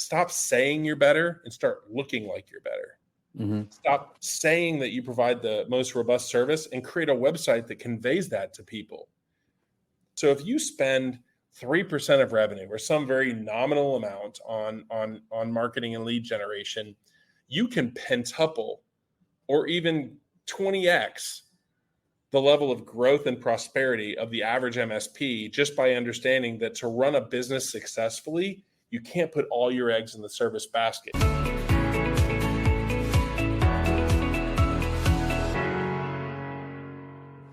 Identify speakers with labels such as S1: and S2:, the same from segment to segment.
S1: stop saying you're better and start looking like you're better. Stop saying that you provide the most robust service and create a website that conveys that to people. So if you spend 3% of revenue or some very nominal amount on marketing and lead generation, you can pentuple or even 20x the level of growth and prosperity of the average MSP just by understanding that to run a business successfully, you can't put all your eggs in the service basket.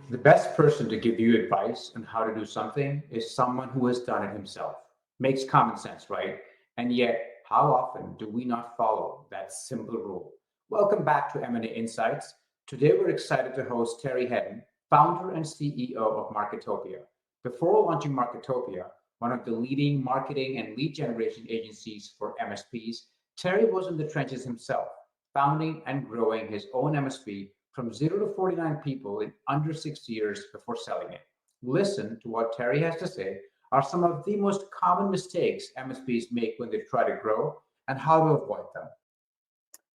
S2: The best person to give you advice on how to do something is someone who has done it himself. Makes common sense, right? And yet, how often do we not follow that simple rule? Welcome back to M&A Insights. Today, we're excited to host Terry Hedden, founder and CEO of Marketopia. Before launching Marketopia, one of the leading marketing and lead generation agencies for MSPs, Terry was in the trenches himself, founding and growing his own MSP from 0 to 49 people in under 6 years before selling it. Listen to what Terry has to say are some of the most common mistakes MSPs make when they try to grow and how to avoid them.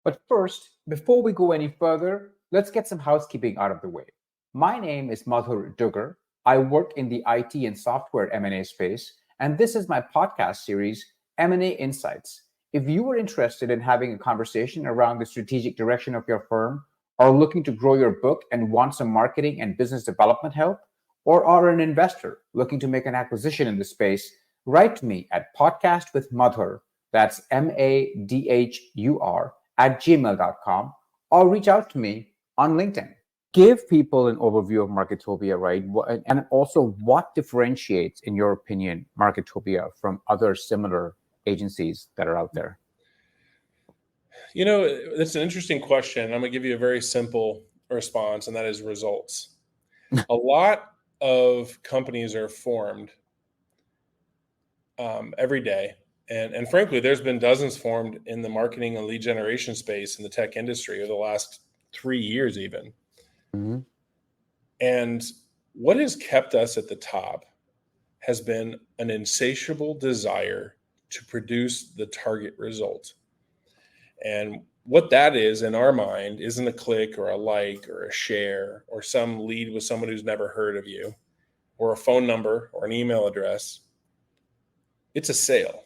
S2: But first, before we go any further, let's get some housekeeping out of the way. My name is Madhur Duggar. I work in the IT and software M&A space, and this is my podcast series, M&A Insights. If you are interested in having a conversation around the strategic direction of your firm, are looking to grow your book and want some marketing and business development help, or are an investor looking to make an acquisition in the space, write to me at podcastwithmadhur, that's MADHUR, @gmail.com, or reach out to me on LinkedIn. Give people an overview of Marketopia, right? And also what differentiates, in your opinion, Marketopia from other similar agencies that are out there?
S1: You know, that's an interesting question. I'm going to give you a very simple response, and that is results. A lot of companies are formed every day. And frankly, there's been dozens formed in the marketing and lead generation space in the tech industry over the last 3 years even. Mm-hmm. And what has kept us at the top has been an insatiable desire to produce the target result. And what that is in our mind isn't a click or a like or a share or some lead with someone who's never heard of you or a phone number or an email address. It's a sale.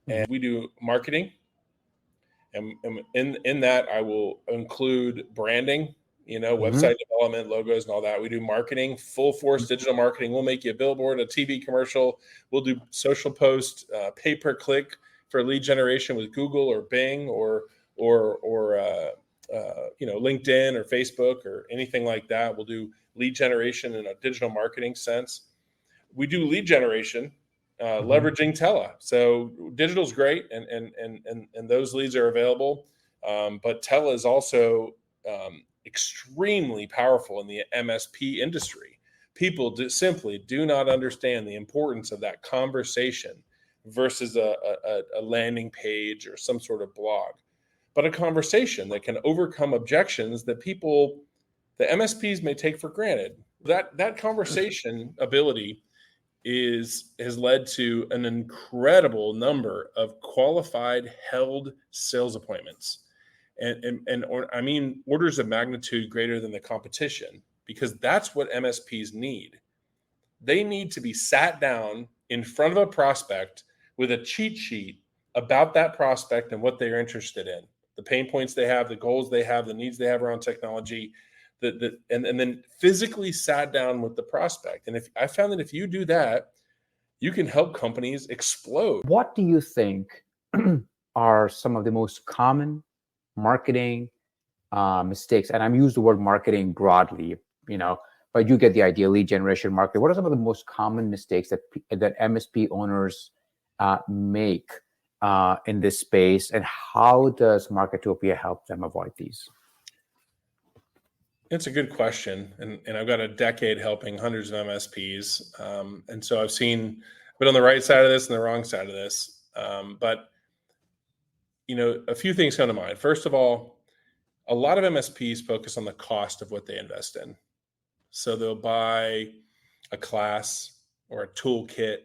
S1: And we do marketing. And in that, I will include branding, website development, logos, and all that. We do marketing, full force digital marketing. We'll make you a billboard, a TV commercial. We'll do social post, pay-per-click for lead generation with Google or Bing or LinkedIn or Facebook or anything like that. We'll do lead generation in a digital marketing sense. We do lead generation leveraging Tele. So digital is great, and those leads are available. But Tele is also extremely powerful in the MSP industry. People simply do not understand the importance of that conversation versus a landing page or some sort of blog, but a conversation that can overcome objections that the MSPs may take for granted. That conversation ability has led to an incredible number of qualified held sales appointments. I mean orders of magnitude greater than the competition, because that's what MSPs need. They need to be sat down in front of a prospect with a cheat sheet about that prospect and what they're interested in, the pain points they have, the goals they have, the needs they have around technology, and then physically sat down with the prospect. And I found that if you do that, you can help companies explode.
S2: What do you think are some of the most common marketing mistakes? And I'm using the word marketing broadly, but you get the idea, lead generation marketing. What are some of the most common mistakes that MSP owners make in this space, and how does Marketopia help them avoid these?
S1: It's a good question. And I've got a decade helping hundreds of MSPs. And so I've been on the right side of this and the wrong side of this. But a few things come to mind. First of all, a lot of MSPs focus on the cost of what they invest in. So they'll buy a class or a toolkit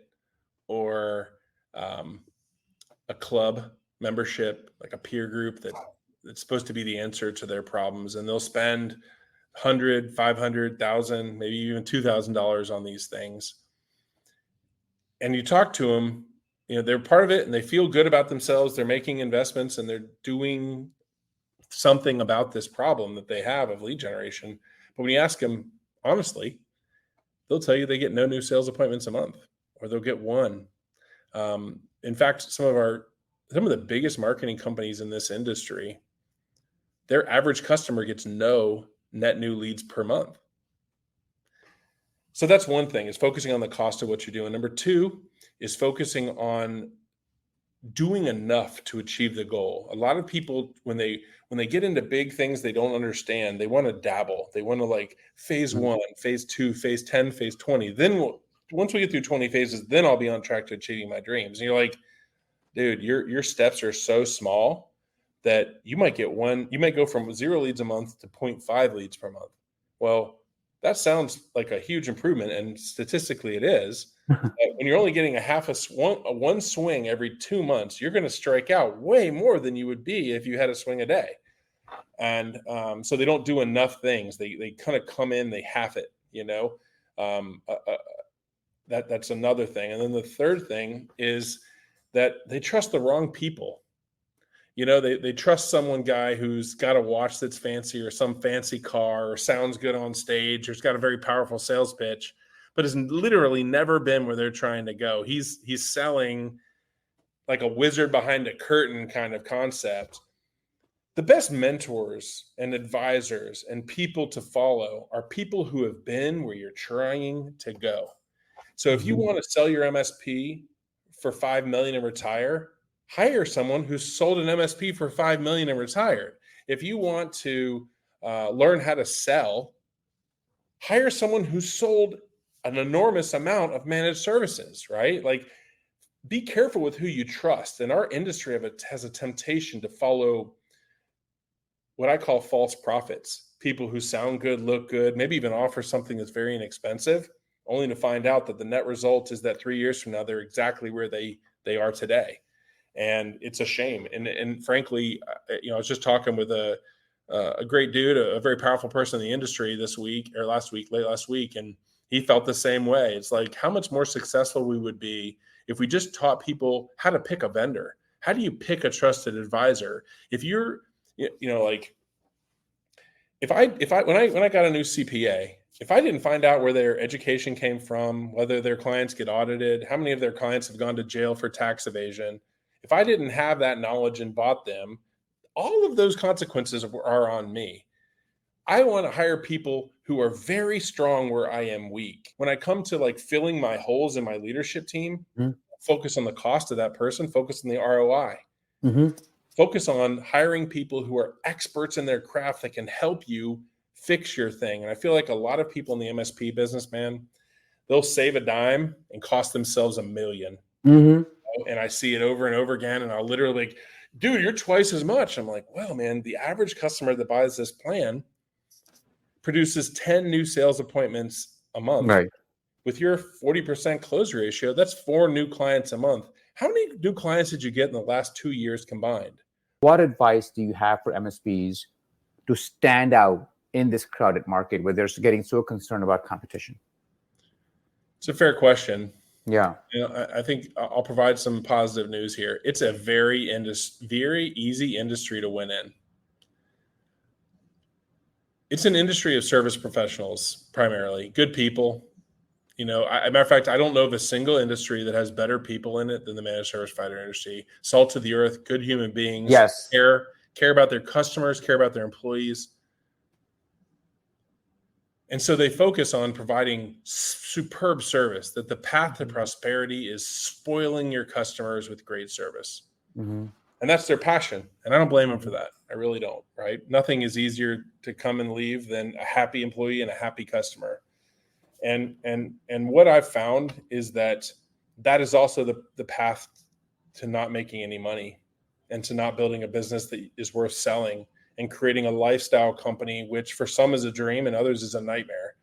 S1: or a club membership, like a peer group that's supposed to be the answer to their problems. And they'll spend 100, 500,000, maybe even $2,000 on these things. And you talk to them, they're part of it and they feel good about themselves. They're making investments and they're doing something about this problem that they have of lead generation. But when you ask them honestly, they'll tell you they get no new sales appointments a month, or they'll get one. In fact, some of the biggest marketing companies in this industry, their average customer gets no net new leads per month. So that's one thing, is focusing on the cost of what you're doing. Number two is focusing on doing enough to achieve the goal. A lot of people, when they get into big things they don't understand, they want to dabble. They want to like phase 1, phase 2, phase 10, phase 20. Then once we get through 20 phases, then I'll be on track to achieving my dreams. And you're like, dude, your steps are so small that you might go from 0 leads a month to 0.5 leads per month. Well, that sounds like a huge improvement, and statistically it is. When you're only getting one swing every 2 months, you're going to strike out way more than you would be if you had a swing a day. And so they don't do enough things. They kind of come in, they half it, that's another thing. And then the third thing is that they trust the wrong people. They trust someone guy who's got a watch that's fancy, or some fancy car, or sounds good on stage, or has got a very powerful sales pitch, but has literally never been where they're trying to go. He's selling like a wizard behind a curtain kind of concept. The best mentors and advisors and people to follow are people who have been where you're trying to go. So if you want to sell your MSP for $5 million and retire, hire someone who's sold an MSP for $5 million and retired. If you want to learn how to sell, hire someone who's sold an enormous amount of managed services, right? Like, be careful with who you trust. And our industry has a temptation to follow what I call false prophets, people who sound good, look good, maybe even offer something that's very inexpensive, only to find out that the net result is that 3 years from now, they're exactly where they are today. And it's a shame. And frankly, I was just talking with a great dude, a very powerful person in the industry late last week, and he felt the same way. It's like, how much more successful we would be if we just taught people how to pick a vendor. How do you pick a trusted advisor? If you're, like, when I got a new CPA, if I didn't find out where their education came from, whether their clients get audited, how many of their clients have gone to jail for tax evasion, if I didn't have that knowledge and bought them, all of those consequences are on me. I want to hire people who are very strong where I am weak. When I come to like filling my holes in my leadership team, focus on the cost of that person, focus on the ROI. Focus on hiring people who are experts in their craft that can help you fix your thing. And I feel like a lot of people in the MSP business, man, they'll save a dime and cost themselves $1 million. And I see it over and over again. And I'll literally like, dude, you're twice as much. I'm like, well, man, the average customer that buys this plan produces 10 new sales appointments a month.
S3: Right.
S1: With your 40% close ratio, that's 4 new clients a month. How many new clients did you get in the last 2 years combined?
S3: What advice do you have for MSPs to stand out in this crowded market where they're getting so concerned about competition?
S1: It's a fair question.
S3: Yeah.
S1: I think I'll provide some positive news here. It's a very easy industry to win in. It's an industry of service professionals, primarily good people. As a matter of fact, I don't know of a single industry that has better people in it than the managed service provider industry. Salt of the earth, good human beings.
S3: Yes.
S1: Care about their customers, care about their employees. And so they focus on providing superb service, that the path to prosperity is spoiling your customers with great service. And that's their passion. And I don't blame them for that. I really don't, right? Nothing is easier to come and leave than a happy employee and a happy customer. And what I've found is that is also the path to not making any money and to not building a business that is worth selling and creating a lifestyle company, which for some is a dream and others is a nightmare,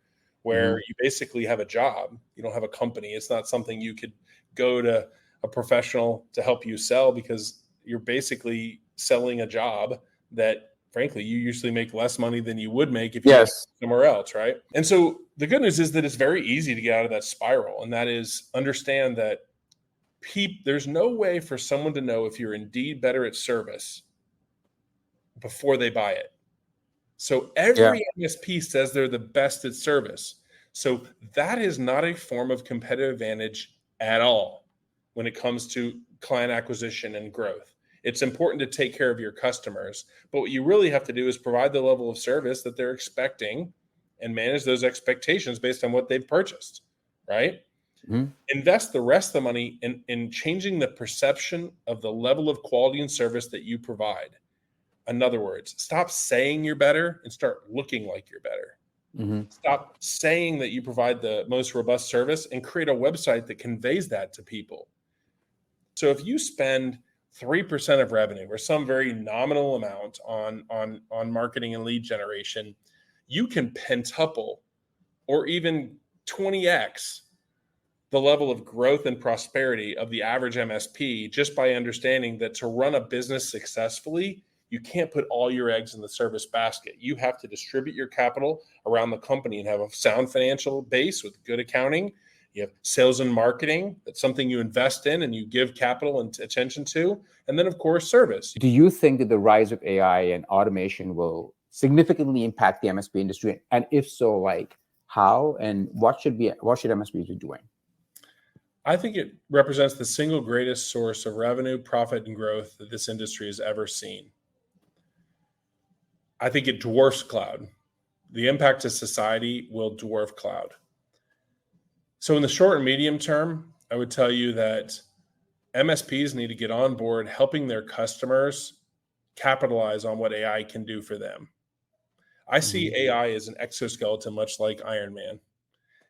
S1: where you basically have a job. You don't have a company. It's not something you could go to a professional to help you sell, because you're basically selling a job that frankly you usually make less money than you would make if you were somewhere else, right? And so the good news is that it's very easy to get out of that spiral, and that is understand that there's no way for someone to know if you're indeed better at service before they buy it. So every MSP says they're the best at service. So that is not a form of competitive advantage at all when it comes to client acquisition and growth. It's important to take care of your customers, but what you really have to do is provide the level of service that they're expecting and manage those expectations based on what they've purchased, right? Mm-hmm. Invest the rest of the money in changing the perception of the level of quality and service that you provide. In other words, stop saying you're better and start looking like you're better. Mm-hmm. Stop saying that you provide the most robust service and create a website that conveys that to people. So if you spend 3% of revenue or some very nominal amount on marketing and lead generation, you can pentuple or even 20x the level of growth and prosperity of the average MSP just by understanding that to run a business successfully, you can't put all your eggs in the service basket. You have to distribute your capital around the company and have a sound financial base with good accounting. You have sales and marketing. That's something you invest in and you give capital and attention to. And then, of course, service.
S3: Do you think that the rise of AI and automation will significantly impact the MSP industry? And if so, like how and what should MSPs be doing?
S1: I think it represents the single greatest source of revenue, profit, and growth that this industry has ever seen. I think it dwarfs cloud. The impact to society will dwarf cloud. So in the short and medium term, I would tell you that MSPs need to get on board helping their customers capitalize on what AI can do for them. I see AI as an exoskeleton, much like Iron Man.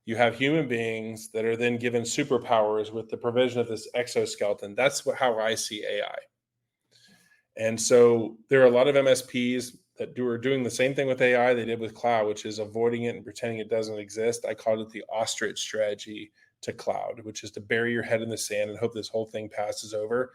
S1: You have human beings that are then given superpowers with the provision of this exoskeleton. That's how I see AI. And so there are a lot of MSPs that are doing the same thing with AI they did with cloud, which is avoiding it and pretending it doesn't exist. I called it the ostrich strategy to cloud, which is to bury your head in the sand and hope this whole thing passes over.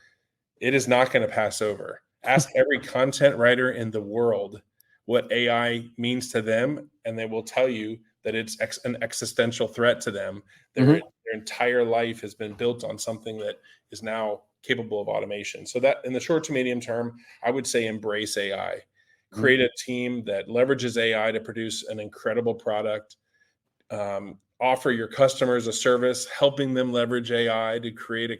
S1: It is not going to pass over. Ask every content writer in the world what AI means to them, and they will tell you that it's an existential threat to them. Their entire life has been built on something that is now capable of automation. So that in the short to medium term, I would say embrace AI. Create a team that leverages AI to produce an incredible product. Offer your customers a service, helping them leverage AI to create a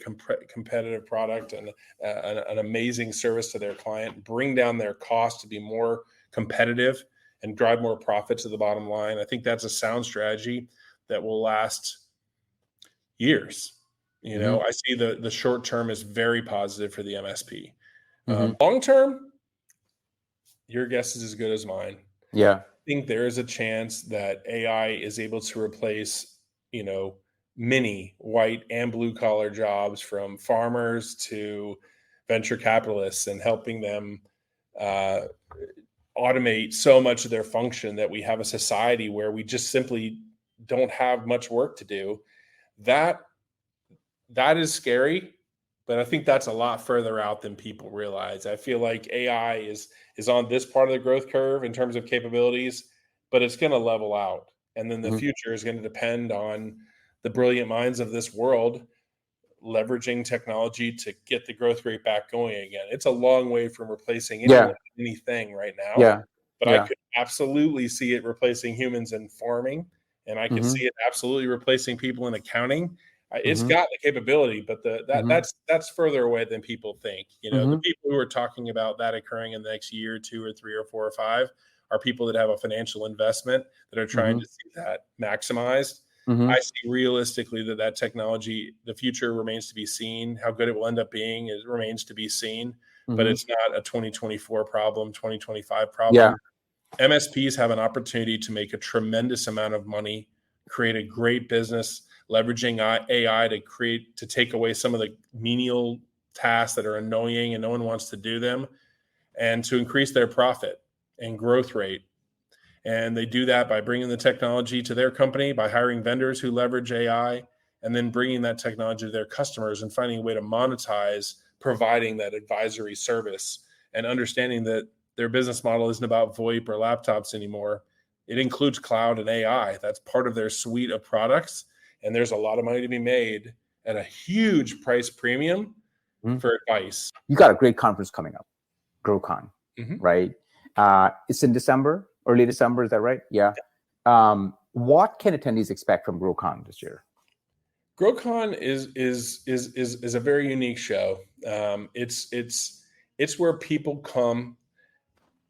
S1: competitive product and an amazing service to their client. Bring down their cost to be more competitive and drive more profit to the bottom line. I think that's a sound strategy that will last years. I see the short term is very positive for the MSP. Long term, your guess is as good as mine.
S3: Yeah.
S1: I think there is a chance that AI is able to replace, many white and blue collar jobs, from farmers to venture capitalists, and helping them automate so much of their function that we have a society where we just simply don't have much work to do. That is scary, but I think that's a lot further out than people realize. I feel like AI is on this part of the growth curve in terms of capabilities, but it's going to level out. And then the future is going to depend on the brilliant minds of this world leveraging technology to get the growth rate back going again. It's a long way from replacing anything right now.
S3: Yeah.
S1: But I could absolutely see it replacing humans in farming, and I could see it absolutely replacing people in accounting. It's got the capability, but that's further away than people think. The people who are talking about that occurring in the next year, 2 or 3 or 4 or 5, are people that have a financial investment that are trying to see that maximized. I see realistically that technology, the future remains to be seen. How good it will end up being, it remains to be seen. But it's not a 2024 problem, 2025 problem.
S3: Yeah.
S1: MSPs have an opportunity to make a tremendous amount of money, create a great business, leveraging AI to take away some of the menial tasks that are annoying and no one wants to do them, and to increase their profit and growth rate. And they do that by bringing the technology to their company, by hiring vendors who leverage AI, and then bringing that technology to their customers and finding a way to monetize providing that advisory service and understanding that their business model isn't about VoIP or laptops anymore. It includes cloud and AI. That's part of their suite of products. And there's a lot of money to be made at a huge price premium for advice.
S3: You got a great conference coming up, GrowCon, right? It's in December, early December. Is that right? Yeah. What can attendees expect from GrowCon this year?
S1: GrowCon is a very unique show. It's where people come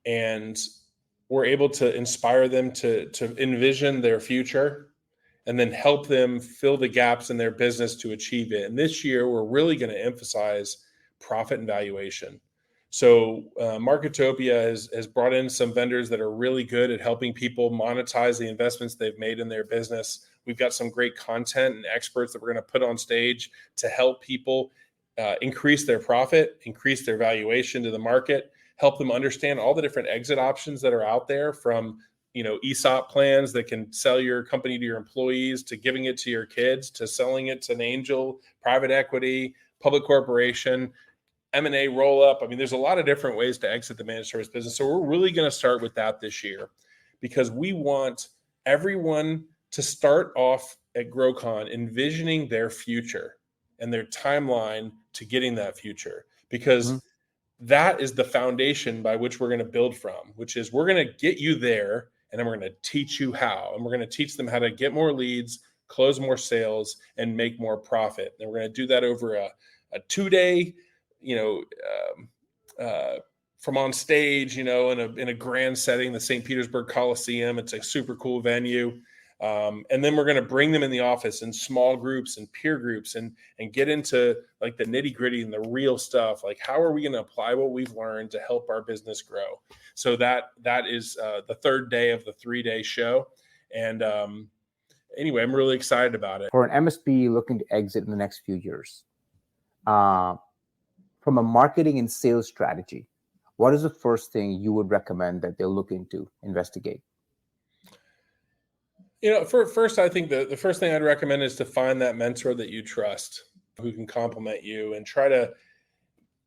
S1: and we're able to inspire them to envision their future and then help them fill the gaps in their business to achieve it. And this year, we're really going to emphasize profit and valuation. So Marketopia has brought in some vendors that are really good at helping people monetize the investments they've made in their business. We've got some great content and experts that we're going to put on stage to help people increase their profit, increase their valuation to the market, help them understand all the different exit options that are out there, from ESOP plans that can sell your company to your employees, to giving it to your kids, to selling it to an angel, private equity, public corporation, M&A roll-up. I mean, there's a lot of different ways to exit the managed service business. So we're really going to start with that this year because we want everyone to start off at GrowCon envisioning their future and their timeline to getting that future, because that is the foundation by which we're going to build from, which is we're going to get you there and then we're going to teach you how. And we're going to teach them how to get more leads, close more sales, and make more profit. And we're going to do that over a 2-day, from on stage, in a grand setting, the St. Petersburg Coliseum. It's a super cool venue. And then we're going to bring them in the office in small groups and peer groups and get into like the nitty gritty and the real stuff. Like, how are we going to apply what we've learned to help our business grow? So that is the third day of the 3-day show. And anyway, I'm really excited about it.
S3: For an MSP looking to exit in the next few years, from a marketing and sales strategy, what is the first thing you would recommend that they're looking to investigate?
S1: First, I think the first thing I'd recommend is to find that mentor that you trust, who can complement you, and try to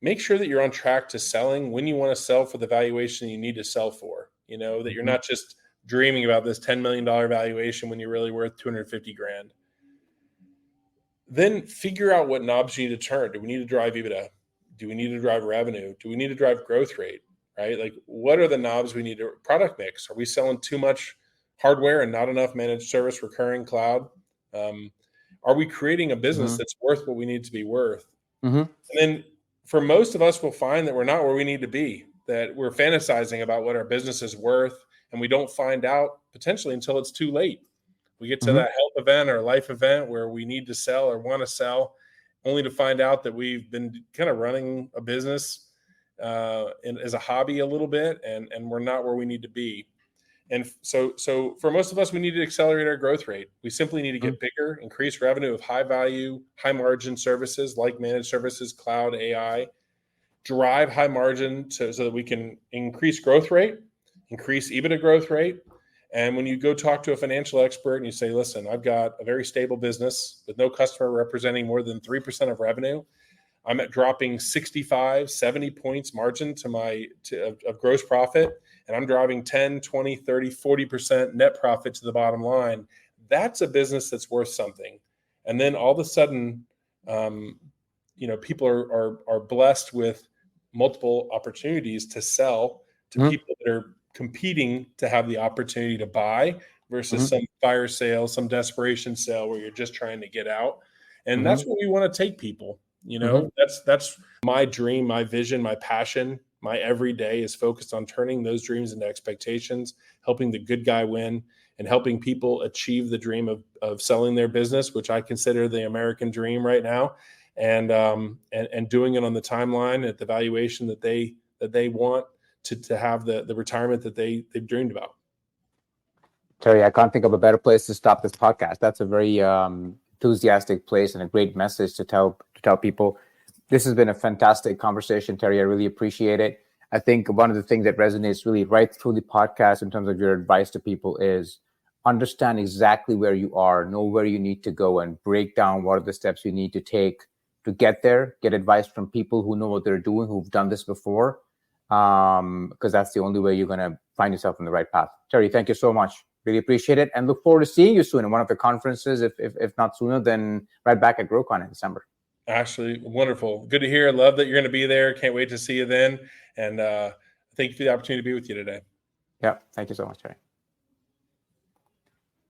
S1: make sure that you're on track to selling when you want to sell for the valuation you need to sell for. That you're not just dreaming about this $10 million valuation when you're really worth $250,000. Then figure out what knobs you need to turn. Do we need to drive EBITDA? Do we need to drive revenue? Do we need to drive growth rate? Right? Like, what are the knobs we need to? Product mix. Are we selling too much hardware and not enough managed service, recurring cloud? Are we creating a business that's worth what we need to be worth? And then for most of us, we'll find that we're not where we need to be, that we're fantasizing about what our business is worth, and we don't find out potentially until it's too late. We get to that health event or life event where we need to sell or want to sell, only to find out that we've been kind of running a business as a hobby a little bit, and we're not where we need to be. And so for most of us, we need to accelerate our growth rate. We simply need to get bigger, increase revenue of high value, high margin services like managed services, cloud, AI, drive high margin so that we can increase growth rate, increase EBITDA growth rate. And when you go talk to a financial expert and you say, listen, I've got a very stable business with no customer representing more than 3% of revenue. I'm at dropping 65, 70 points margin of gross profit, and I'm driving 10, 20, 30, 40% net profit to the bottom line. That's a business that's worth something. And then all of a sudden, people are blessed with multiple opportunities to sell to people that are competing to have the opportunity to buy versus some fire sale, some desperation sale where you're just trying to get out. And that's what we want to take people. That's my dream, my vision, my passion. My every day is focused on turning those dreams into expectations, helping the good guy win, and helping people achieve the dream of selling their business, which I consider the American dream right now, and doing it on the timeline at the valuation that they want to have the retirement that they've dreamed about.
S3: Terry, I can't think of a better place to stop this podcast. That's a very enthusiastic place and a great message to tell people. This has been a fantastic conversation, Terry. I really appreciate it. I think one of the things that resonates really right through the podcast in terms of your advice to people is understand exactly where you are, know where you need to go, and break down what are the steps you need to take to get there, get advice from people who know what they're doing, who've done this before, because that's the only way you're going to find yourself on the right path. Terry, thank you so much. Really appreciate it, and look forward to seeing you soon in one of the conferences, if not sooner, then right back at GrowCon in December.
S1: Ashley, wonderful. Good to hear. Love that you're going to be there. Can't wait to see you then. And thank you for the opportunity to be with you today.
S3: Yeah, thank you so much, Terry.